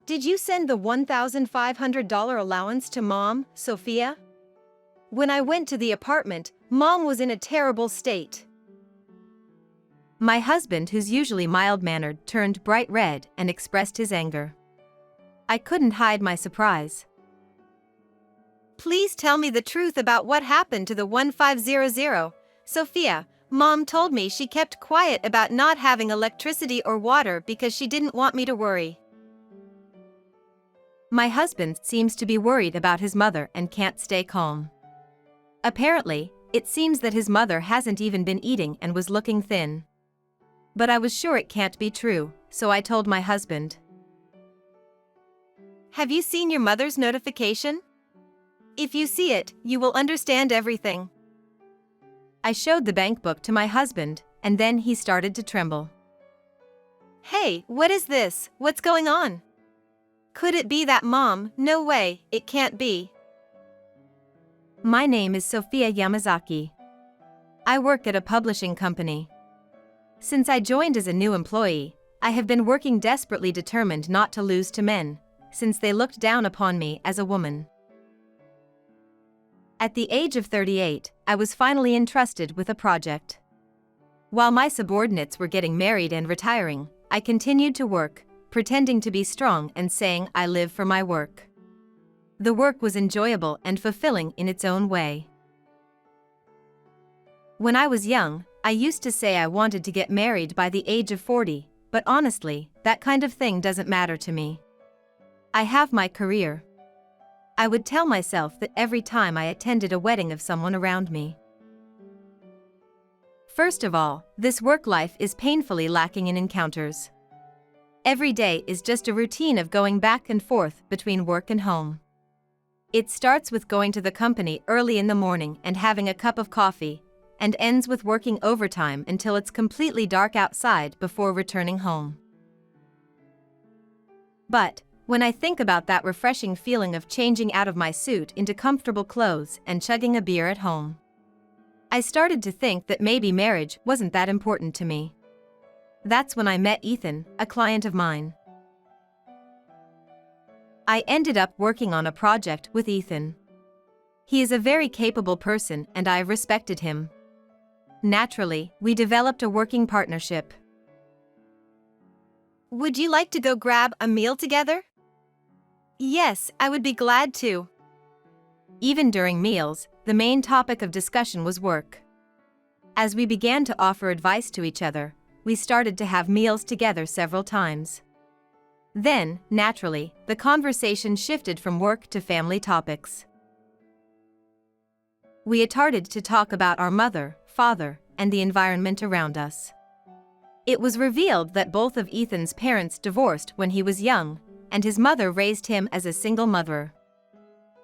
Did you send the $1,500 allowance to Mom, Sophia? When I went to the apartment, Mom was in a terrible state. My husband, who's usually mild-mannered, turned bright red and expressed his anger. I couldn't hide my surprise. Please tell me the truth about what happened to the 1500. Sophia, Mom told me she kept quiet about not having electricity or water because she didn't want me to worry. My husband seems to be worried about his mother and can't stay calm. Apparently, it seems that his mother hasn't even been eating and was looking thin. But I was sure it can't be true, so I told my husband. Have you seen your mother's notification? If you see it, you will understand everything. I showed the bank book to my husband, and then he started to tremble. Hey, what is this? What's going on? Could it be that Mom? No way, it can't be. My name is Sophia Yamazaki. I work at a publishing company. Since I joined as a new employee, I have been working desperately determined not to lose to men, since they looked down upon me as a woman. At the age of 38, I was finally entrusted with a project. While my subordinates were getting married and retiring, I continued to work, pretending to be strong and saying I live for my work. The work was enjoyable and fulfilling in its own way. When I was young, I used to say I wanted to get married by the age of 40, but honestly, that kind of thing doesn't matter to me. I have my career. I would tell myself that every time I attended a wedding of someone around me. First of all, this work life is painfully lacking in encounters. Every day is just a routine of going back and forth between work and home. It starts with going to the company early in the morning and having a cup of coffee, and ends with working overtime until it's completely dark outside before returning home. But when I think about that refreshing feeling of changing out of my suit into comfortable clothes and chugging a beer at home, I started to think that maybe marriage wasn't that important to me. That's when I met Ethan, a client of mine. I ended up working on a project with Ethan. He is a very capable person and I respected him. Naturally, we developed a working partnership. Would you like to go grab a meal together? Yes, I would be glad to. Even during meals, the main topic of discussion was work. As we began to offer advice to each other, we started to have meals together several times. Then, naturally, the conversation shifted from work to family topics. We started to talk about our mother, father, and the environment around us. It was revealed that both of Ethan's parents divorced when he was young, and his mother raised him as a single mother.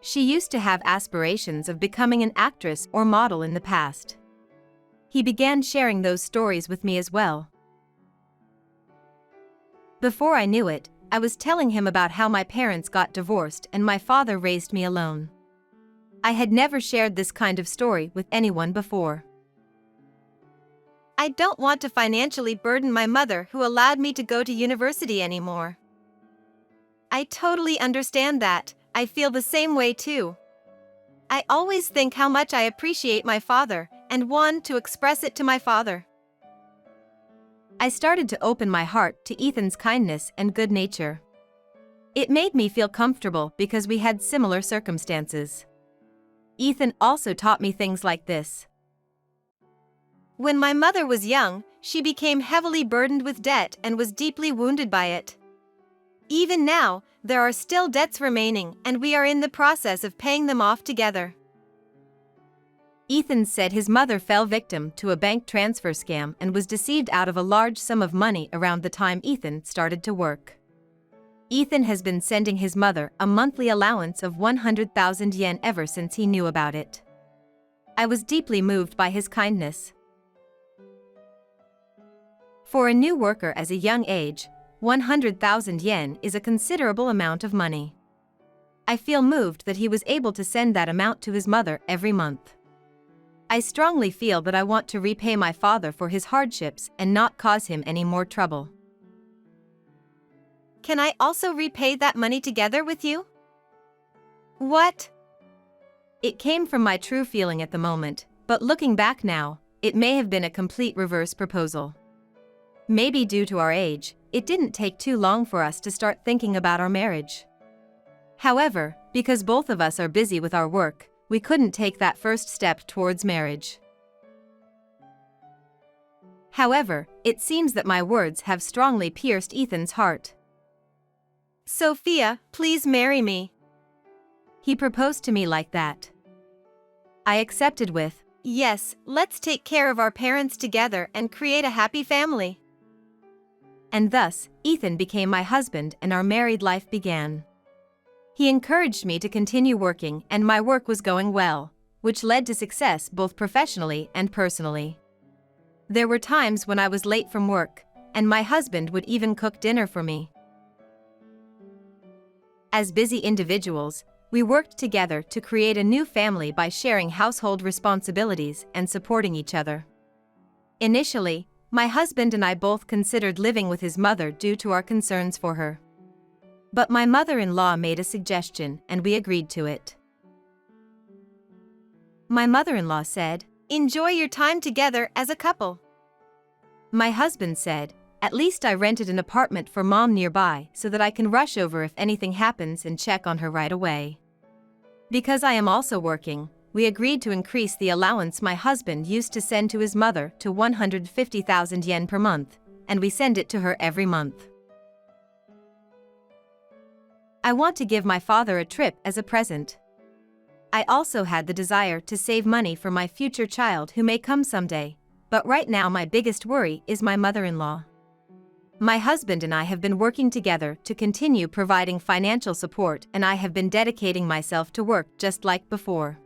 She used to have aspirations of becoming an actress or model in the past. He began sharing those stories with me as well. Before I knew it, I was telling him about how my parents got divorced and my father raised me alone. I had never shared this kind of story with anyone before. I don't want to financially burden my mother who allowed me to go to university anymore. I totally understand that. I feel the same way too. I always think how much I appreciate my father and want to express it to my father. I started to open my heart to Ethan's kindness and good nature. It made me feel comfortable because we had similar circumstances. Ethan also taught me things like this. When my mother was young, she became heavily burdened with debt and was deeply wounded by it. Even now, there are still debts remaining and we are in the process of paying them off together. Ethan said his mother fell victim to a bank transfer scam and was deceived out of a large sum of money around the time Ethan started to work. Ethan has been sending his mother a monthly allowance of 100,000 yen ever since he knew about it. I was deeply moved by his kindness. For a new worker at a young age, 100,000 yen is a considerable amount of money. I feel moved that he was able to send that amount to his mother every month. I strongly feel that I want to repay my father for his hardships and not cause him any more trouble. Can I also repay that money together with you? What? It came from my true feeling at the moment, but looking back now, it may have been a complete reverse proposal. Maybe due to our age, it didn't take too long for us to start thinking about our marriage. However, because both of us are busy with our work, we couldn't take that first step towards marriage. However, it seems that my words have strongly pierced Ethan's heart. Sophia, please marry me. He proposed to me like that. I accepted with, Yes, let's take care of our parents together and create a happy family. and thus, Ethan became my husband and our married life began. He encouraged me to continue working and my work was going well, which led to success both professionally and personally. There were times when I was late from work, and my husband would even cook dinner for me. As busy individuals, we worked together to create a new family by sharing household responsibilities and supporting each other. Initially, my husband and I both considered living with his mother due to our concerns for her. But my mother-in-law made a suggestion and we agreed to it. My mother-in-law said, Enjoy your time together as a couple. My husband said, at least I rented an apartment for Mom nearby so that I can rush over if anything happens and check on her right away. Because I am also working, we agreed to increase the allowance my husband used to send to his mother to 150,000 yen per month, and we send it to her every month. I want to give my father a trip as a present. I also had the desire to save money for my future child who may come someday, but right now my biggest worry is my mother-in-law. My husband and I have been working together to continue providing financial support and I have been dedicating myself to work just like before.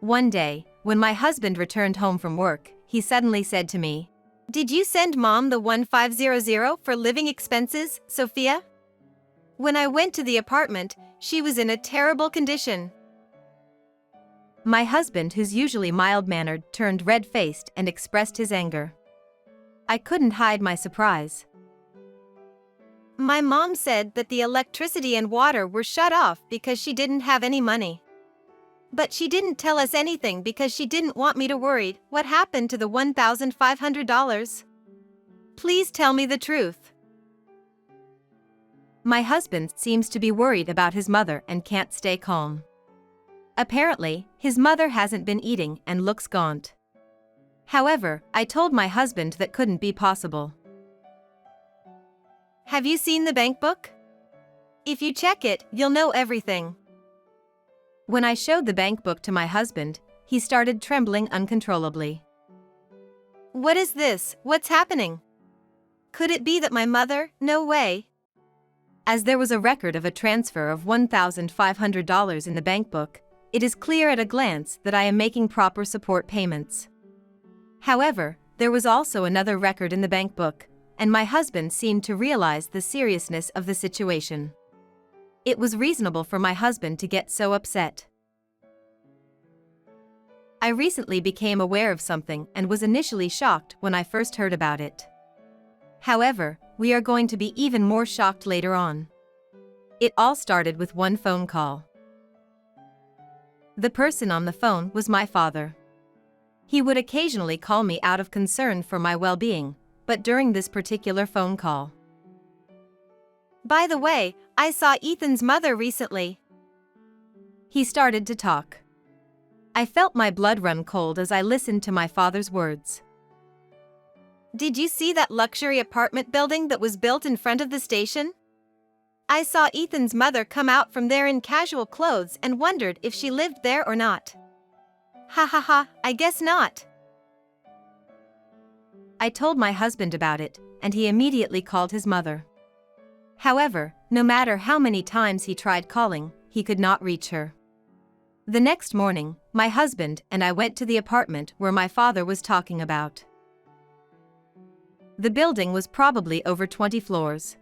One day, when my husband returned home from work, he suddenly said to me, Did you send Mom the 1500 for living expenses, Sophia? When I went to the apartment, she was in a terrible condition. My husband, who's usually mild-mannered, turned red-faced and expressed his anger. I couldn't hide my surprise. My mom said that the electricity and water were shut off because she didn't have any money. But she didn't tell us anything because she didn't want me to worry what happened to the $1,500. Please tell me the truth. My husband seems to be worried about his mother and can't stay calm. Apparently, his mother hasn't been eating and looks gaunt. However, I told my husband that couldn't be possible. Have you seen the bank book? If you check it, you'll know everything. When I showed the bank book to my husband, he started trembling uncontrollably. What is this? What's happening? Could it be that my mother? No way. As there was a record of a transfer of $1,500 in the bank book, it is clear at a glance that I am making proper support payments. However, there was also another record in the bank book, and my husband seemed to realize the seriousness of the situation. It was reasonable for my husband to get so upset. I recently became aware of something and was initially shocked when I first heard about it. However, we are going to be even more shocked later on. It all started with one phone call. The person on the phone was my father. He would occasionally call me out of concern for my well-being, but during this particular phone call. By the way, I saw Ethan's mother recently. He started to talk. I felt my blood run cold as I listened to my father's words. Did you see that luxury apartment building that was built in front of the station? I saw Ethan's mother come out from there in casual clothes and wondered if she lived there or not. Ha ha ha, I guess not. I told my husband about it, and he immediately called his mother. However, no matter how many times he tried calling, he could not reach her. The next morning, my husband and I went to the apartment where my father was talking about. The building was probably over 20 floors.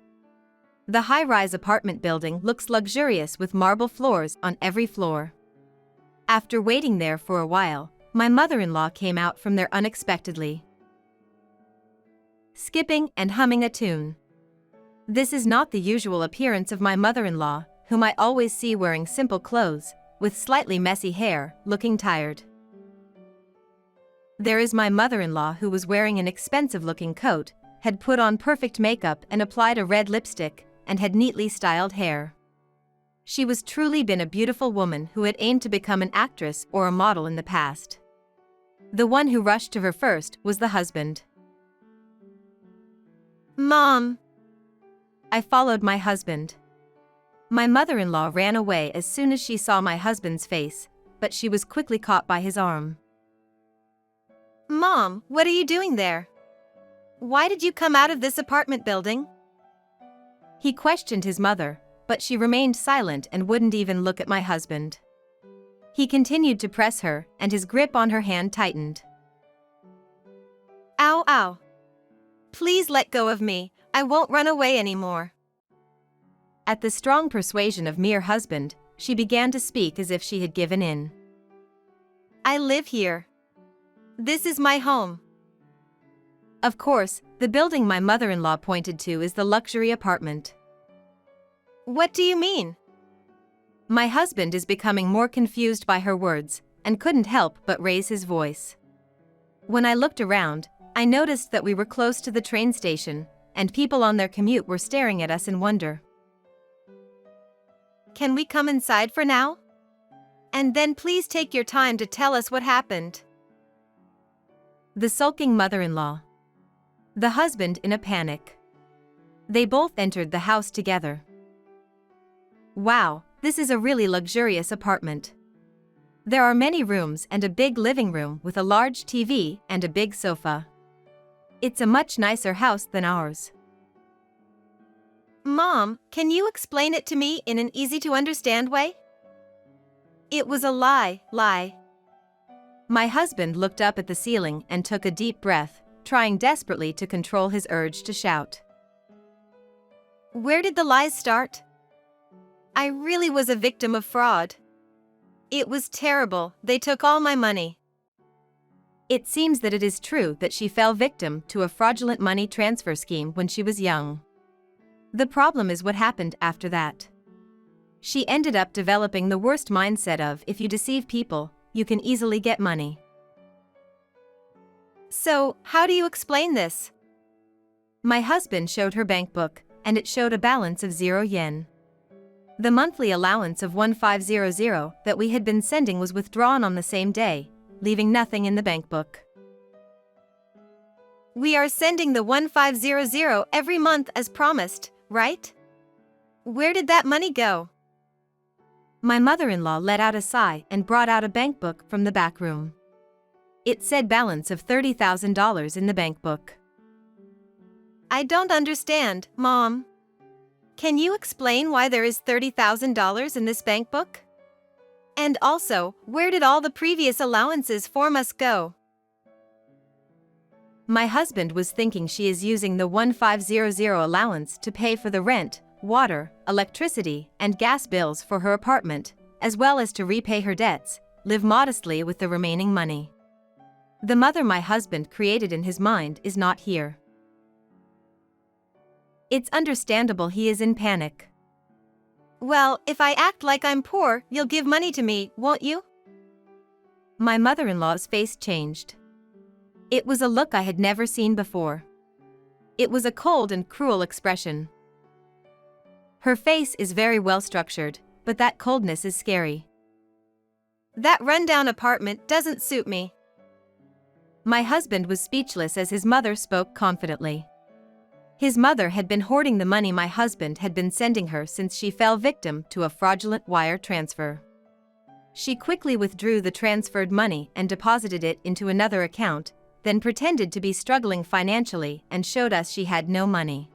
The high-rise apartment building looks luxurious with marble floors on every floor. After waiting there for a while, my mother-in-law came out from there unexpectedly, skipping and humming a tune. This is not the usual appearance of my mother-in-law, whom I always see wearing simple clothes, with slightly messy hair, looking tired. There is my mother-in-law, who was wearing an expensive-looking coat, had put on perfect makeup and applied a red lipstick, and had neatly styled hair. She was truly been a beautiful woman who had aimed to become an actress or a model in the past. The one who rushed to her first was the husband. Mom! I followed my husband. My mother-in-law ran away as soon as she saw my husband's face, but she was quickly caught by his arm. Mom, what are you doing there? Why did you come out of this apartment building? He questioned his mother, but she remained silent and wouldn't even look at my husband. He continued to press her, and his grip on her hand tightened. Ow, ow. Please let go of me, I won't run away anymore. At the strong persuasion of mere husband, she began to speak as if she had given in. I live here. This is my home. Of course, the building my mother-in-law pointed to is the luxury apartment. What do you mean? My husband is becoming more confused by her words, and couldn't help but raise his voice. When I looked around, I noticed that we were close to the train station, and people on their commute were staring at us in wonder. Can we come inside for now? And then please take your time to tell us what happened. The sulking mother-in-law. The husband in a panic. They both entered the house together. Wow, this is a really luxurious apartment. There are many rooms and a big living room with a large TV and a big sofa. It's a much nicer house than ours. Mom, can you explain it to me in an easy-to-understand way? It was a lie. My husband looked up at the ceiling and took a deep breath, trying desperately to control his urge to shout. Where did the lies start? I really was a victim of fraud. It was terrible, they took all my money. It seems that it is true that she fell victim to a fraudulent money transfer scheme when she was young. The problem is what happened after that. She ended up developing the worst mindset of if you deceive people, you can easily get money. So, how do you explain this? My husband showed her bank book, and it showed a balance of 0 yen. The monthly allowance of 1500 that we had been sending was withdrawn on the same day, leaving nothing in the bank book. We are sending the 1500 every month as promised, right? Where did that money go? My mother-in-law let out a sigh and brought out a bank book from the back room. It said balance of $30,000 in the bank book. I don't understand, Mom. Can you explain why there is $30,000 in this bank book? And also, where did all the previous allowances for us go? My husband was thinking she is using the 1500 allowance to pay for the rent, water, electricity, and gas bills for her apartment, as well as to repay her debts, live modestly with the remaining money. The mother my husband created in his mind is not here. It's understandable he is in panic. Well, if I act like I'm poor, you'll give money to me, won't you? My mother-in-law's face changed. It was a look I had never seen before. It was a cold and cruel expression. Her face is very well structured, but that coldness is scary. That rundown apartment doesn't suit me. My husband was speechless as his mother spoke confidently. His mother had been hoarding the money my husband had been sending her since she fell victim to a fraudulent wire transfer. She quickly withdrew the transferred money and deposited it into another account, then pretended to be struggling financially and showed us she had no money.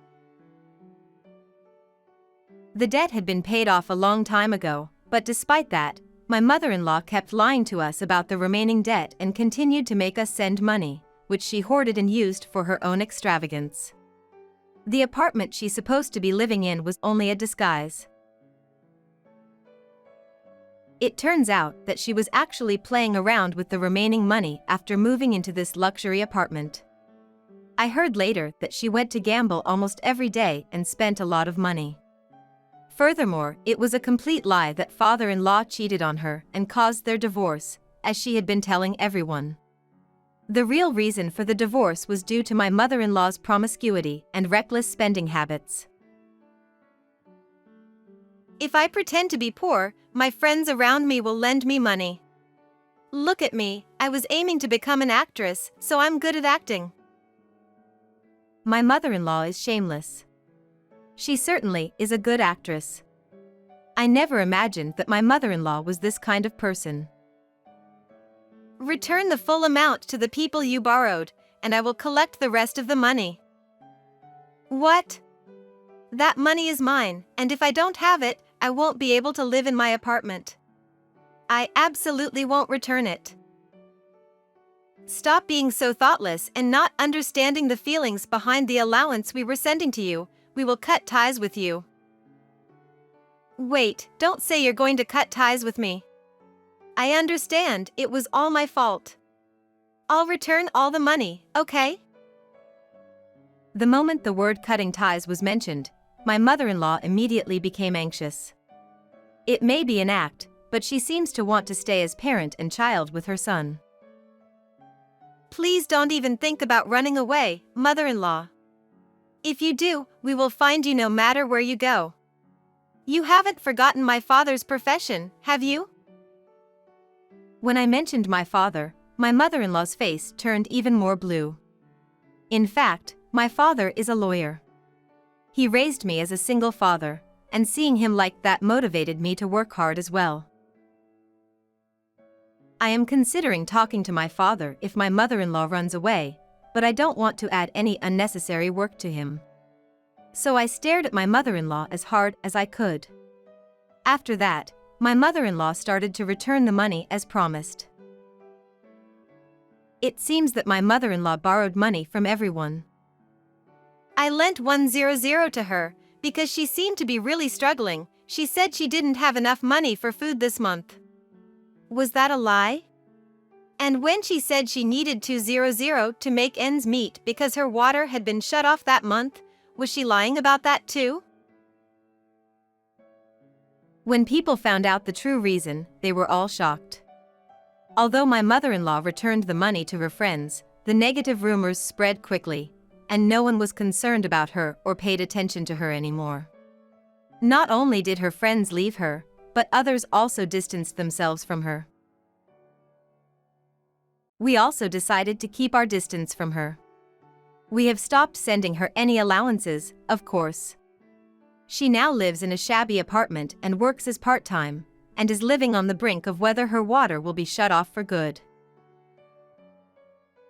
The debt had been paid off a long time ago, but despite that, my mother-in-law kept lying to us about the remaining debt and continued to make us send money, which she hoarded and used for her own extravagance. The apartment she's supposed to be living in was only a disguise. It turns out that she was actually playing around with the remaining money after moving into this luxury apartment. I heard later that she went to gamble almost every day and spent a lot of money. Furthermore, it was a complete lie that father-in-law cheated on her and caused their divorce, as she had been telling everyone. The real reason for the divorce was due to my mother-in-law's promiscuity and reckless spending habits. If I pretend to be poor, my friends around me will lend me money. Look at me, I was aiming to become an actress, so I'm good at acting. My mother-in-law is shameless. She certainly is a good actress. I never imagined that my mother-in-law was this kind of person. Return the full amount to the people you borrowed, and I will collect the rest of the money. What? That money is mine, and if I don't have it, I won't be able to live in my apartment. I absolutely won't return it. Stop being so thoughtless and not understanding the feelings behind the allowance we were sending to you. We will cut ties with you. Wait, don't say you're going to cut ties with me. I understand, it was all my fault. I'll return all the money, okay? The moment the word cutting ties was mentioned, my mother-in-law immediately became anxious. It may be an act, but she seems to want to stay as parent and child with her son. Please don't even think about running away, mother-in-law. If you do, we will find you no matter where you go. You haven't forgotten my father's profession, have you? When I mentioned my father, my mother-in-law's face turned even more blue. In fact, my father is a lawyer. He raised me as a single father, and seeing him like that motivated me to work hard as well. I am considering talking to my father if my mother-in-law runs away, but I don't want to add any unnecessary work to him. So I stared at my mother-in-law as hard as I could. After that, my mother-in-law started to return the money as promised. It seems that my mother-in-law borrowed money from everyone. I lent 100 to her, because she seemed to be really struggling. She said she didn't have enough money for food this month. Was that a lie? And when she said she needed 200 to make ends meet because her water had been shut off that month, was she lying about that too? When people found out the true reason, they were all shocked. Although my mother-in-law returned the money to her friends, the negative rumors spread quickly, and no one was concerned about her or paid attention to her anymore. Not only did her friends leave her, but others also distanced themselves from her. We also decided to keep our distance from her. We have stopped sending her any allowances, of course. She now lives in a shabby apartment and works as part-time, and is living on the brink of whether her water will be shut off for good.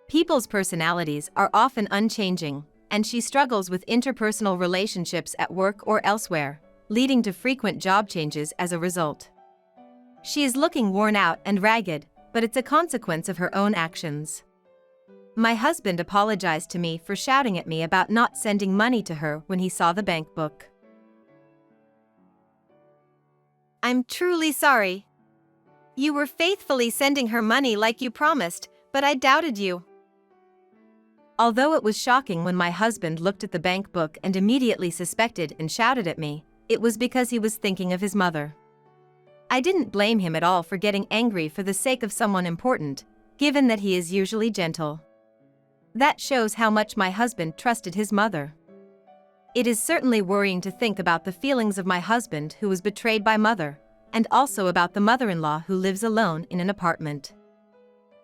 People's personalities are often unchanging, and she struggles with interpersonal relationships at work or elsewhere, leading to frequent job changes as a result. She is looking worn out and ragged, but it's a consequence of her own actions. My husband apologized to me for shouting at me about not sending money to her when he saw the bank book. I'm truly sorry. You were faithfully sending her money like you promised, but I doubted you. Although it was shocking when my husband looked at the bank book and immediately suspected and shouted at me, it was because he was thinking of his mother. I didn't blame him at all for getting angry for the sake of someone important, given that he is usually gentle. That shows how much my husband trusted his mother. It is certainly worrying to think about the feelings of my husband who was betrayed by mother, and also about the mother-in-law who lives alone in an apartment.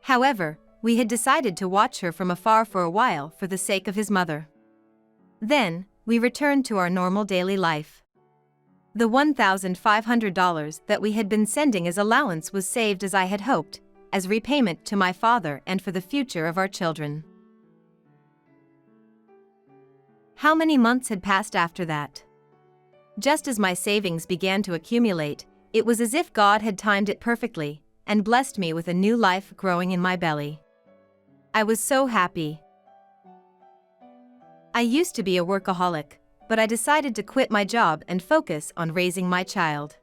However, we had decided to watch her from afar for a while for the sake of his mother. Then, we returned to our normal daily life. The $1,500 that we had been sending as allowance was saved as I had hoped, as repayment to my father and for the future of our children. How many months had passed after that? Just as my savings began to accumulate, it was as if God had timed it perfectly, and blessed me with a new life growing in my belly. I was so happy. I used to be a workaholic, but I decided to quit my job and focus on raising my child.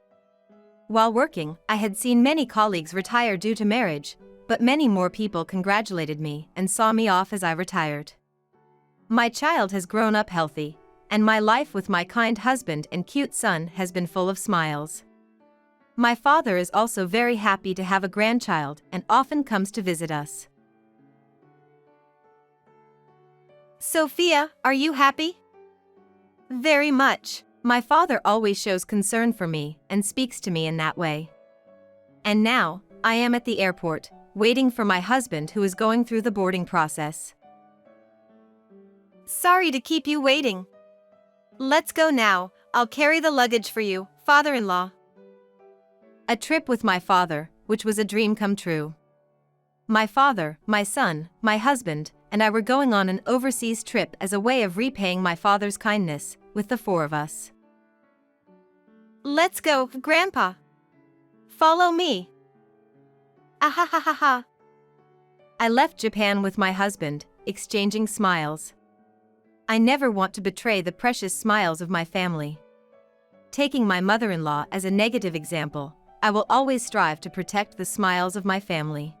While working, I had seen many colleagues retire due to marriage, but many more people congratulated me and saw me off as I retired. My child has grown up healthy, and my life with my kind husband and cute son has been full of smiles. My father is also very happy to have a grandchild and often comes to visit us. Sophia, are you happy? Very much. My father always shows concern for me and speaks to me in that way. And now, I am at the airport, waiting for my husband who is going through the boarding process. Sorry to keep you waiting. Let's go now, I'll carry the luggage for you, father-in-law. A trip with my father, which was a dream come true. My father, my son, my husband, and I were going on an overseas trip as a way of repaying my father's kindness, with the four of us. Let's go, Grandpa. Follow me. Ahahaha. I left Japan with my husband, exchanging smiles. I never want to betray the precious smiles of my family. Taking my mother-in-law as a negative example, I will always strive to protect the smiles of my family.